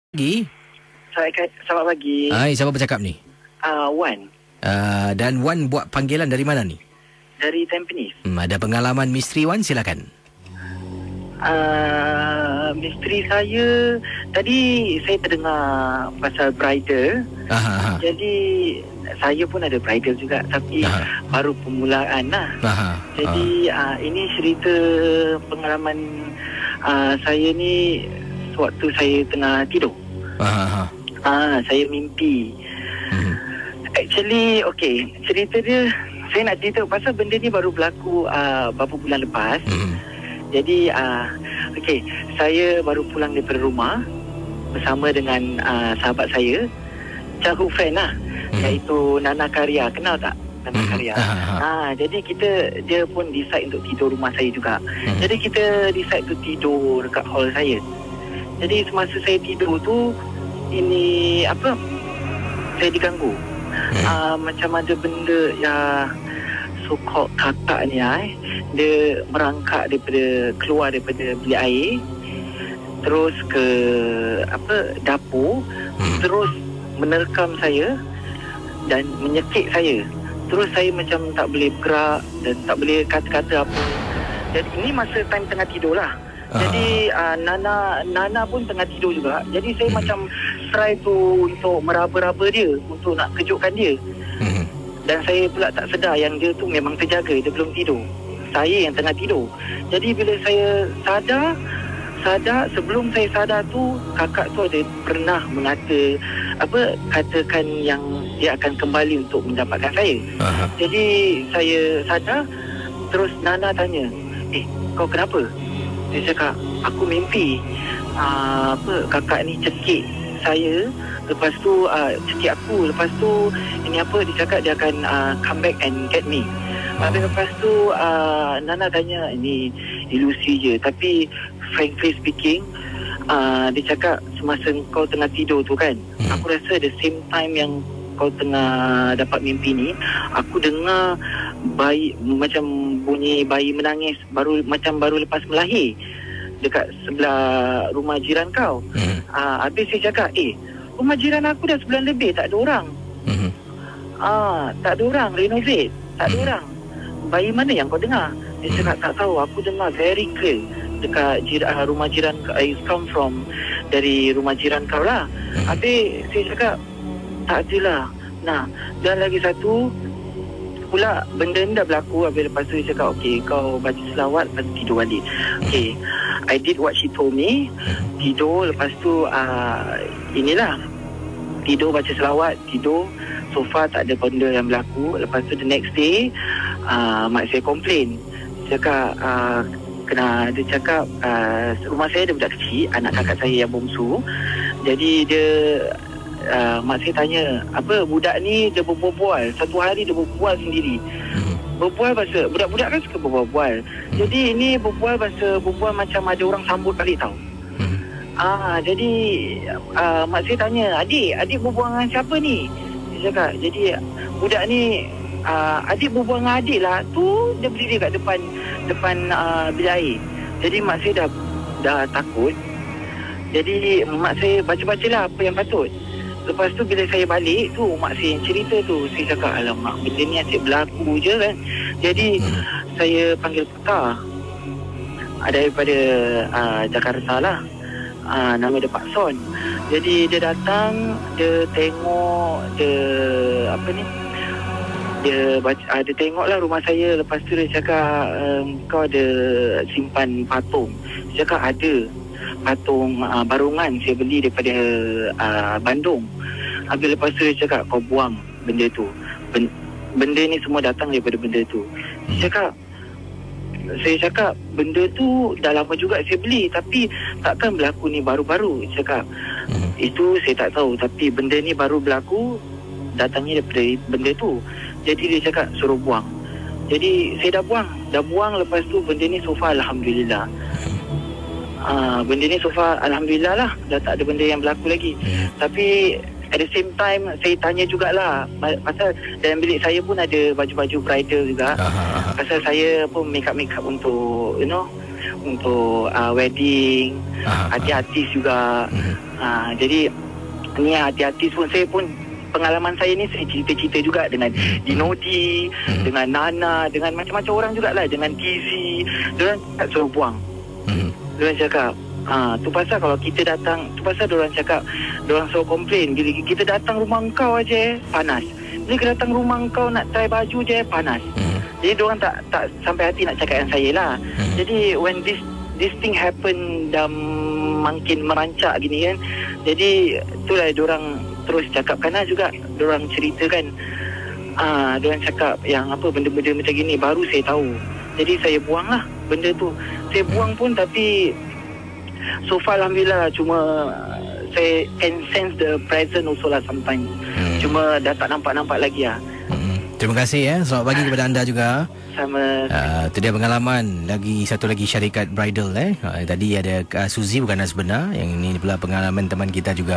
Pagi. Selamat pagi. Hai, siapa bercakap ni? Wan. Dan Wan buat panggilan dari mana ni? Dari Tampines. Ada pengalaman misteri Wan, silakan. Misteri saya, tadi saya terdengar pasal bridal. Jadi saya pun ada bridal juga, tapi baru permulaan lah. Jadi ini cerita pengalaman saya ni sewaktu saya tengah tidur. Saya mimpi. Actually, cerita dia, saya nak cerita pasal benda ni baru berlaku beberapa bulan lepas. Jadi, saya baru pulang daripada rumah bersama dengan sahabat saya, childhood friend lah, iaitu Nana Karya. Kenal tak Nana Karya? Jadi dia pun decide untuk tidur rumah saya juga. Jadi kita decide untuk tidur dekat hall saya. Jadi semasa saya tidur tu, saya diganggu. Macam ada benda yang so-called kakak ni dia merangkak keluar daripada bilik air, terus ke dapur, terus menerkam saya dan menyekik saya. Terus saya macam tak boleh bergerak dan tak boleh kata-kata apa. Jadi ini masa time tengah tidur lah. Jadi Nana pun tengah tidur juga. Jadi saya macam try tu untuk meraba-raba dia, untuk nak kejutkan dia. Dan saya pula tak sedar yang dia tu memang terjaga, dia belum tidur. Saya yang tengah tidur. Jadi bila saya sadar, sebelum saya sadar tu, kakak tu ada pernah katakan yang dia akan kembali untuk mendapatkan saya. Jadi saya sadar, terus Nana tanya, kau kenapa? Dia cakap, aku mimpi kakak ni cekik saya, lepas tu cekik aku, lepas tu dia cakap dia akan come back and get me. Lepas tu Nana tanya, ini ilusi je, tapi frankly speaking, dia cakap semasa kau tengah tidur tu kan, aku rasa the same time yang kau tengah dapat mimpi ni, aku dengar bayi, macam bunyi bayi menangis baru lepas melahir dekat sebelah rumah jiran kau. Habis saya cakap, rumah jiran aku dah sebulan lebih tak ada orang. Tak ada orang, renovate, tak ada orang. Bayi mana yang kau dengar? Dia cakap, tak tahu, aku dengar very clear dekat rumah jiran, it's come from dari rumah jiran kau lah. Habis saya cakap, tak adalah. Nah, dan lagi satu pula, benda ni dah berlaku. Habis lepas tu dia cakap, kau baca selawat, lepas tu tidur balik. I did what she told me. Tidur, lepas tu tidur, baca selawat, tidur. So far tak ada benda yang berlaku. Lepas tu the next day, mak saya complain. Dia cakap rumah saya ada budak kecil, anak kakak saya yang bongsu. Jadi mak saya tanya, budak ni dia berbual, satu hari dia berbual sendiri. Berbual bahasa, budak-budak kan suka berbual. Jadi ini berbual macam ada orang sambut balik tau. Jadi mak saya tanya, adik berbual dengan siapa ni? Dia cakap, jadi budak ni, adik berbual dengan adik lah. Tu dia berdiri kat depan bilik air. Jadi mak saya dah takut. Jadi mak saya baca-bacalah apa yang patut. Lepas tu bila saya balik tu, mak saya yang cerita tu. Saya cakap, alamak, benda ni asyik berlaku je kan. Jadi saya panggil pakar daripada Jakarta lah. Nama dia Pak Son. Jadi dia datang, dia tengok, dia tengok lah rumah saya. Lepas tu dia cakap, kau ada simpan patung? Dia cakap ada. Patung barungan saya beli daripada Bandung. Habis lepas tu dia cakap, kau buang benda tu. Benda ni semua datang daripada benda tu. Saya cakap, benda tu dah lama juga saya beli, tapi takkan berlaku ni baru-baru. Dia cakap, itu saya tak tahu, tapi benda ni baru berlaku, datangnya daripada benda tu. Jadi dia cakap suruh buang. Jadi saya dah buang. Lepas tu benda ni so far alhamdulillah. Benda ni so far alhamdulillah lah, dah tak ada benda yang berlaku lagi. Tapi at the same time saya tanya jugalah, pasal dalam bilik saya pun ada baju-baju bridal juga. Pasal saya pun make up untuk untuk wedding, artis-artis juga. Jadi ni artis-artis pun saya pun pengalaman saya ni saya cerita-cerita juga dengan Dinodi, dengan Nana, dengan macam-macam orang jugalah, dengan TZ. Diorang tak suruh buang. Diorang cakap tu pasal kalau kita datang, tu pasal diorang cakap, diorang suruh komplain bila kita datang rumah kau aja panas. Bila kita datang rumah kau nak try baju je panas. Jadi diorang tak sampai hati nak cakap dengan saya lah. Jadi when this thing happen dah makin merancak gini kan, jadi itulah diorang terus cakap kanan juga, diorang ceritakan diorang cakap yang apa benda-benda macam gini baru saya tahu. Jadi saya buang lah benda tu. Saya buang pun tapi so far alhamdulillah, cuma saya can sense the present also lah sometimes. Cuma dah tak nampak-nampak lagi lah. Terima kasih selamat pagi kepada anda juga. Sama. Itu dia pengalaman satu lagi syarikat bridal. Tadi ada Suzy bukan Nasbena, yang ini pula pengalaman teman kita juga.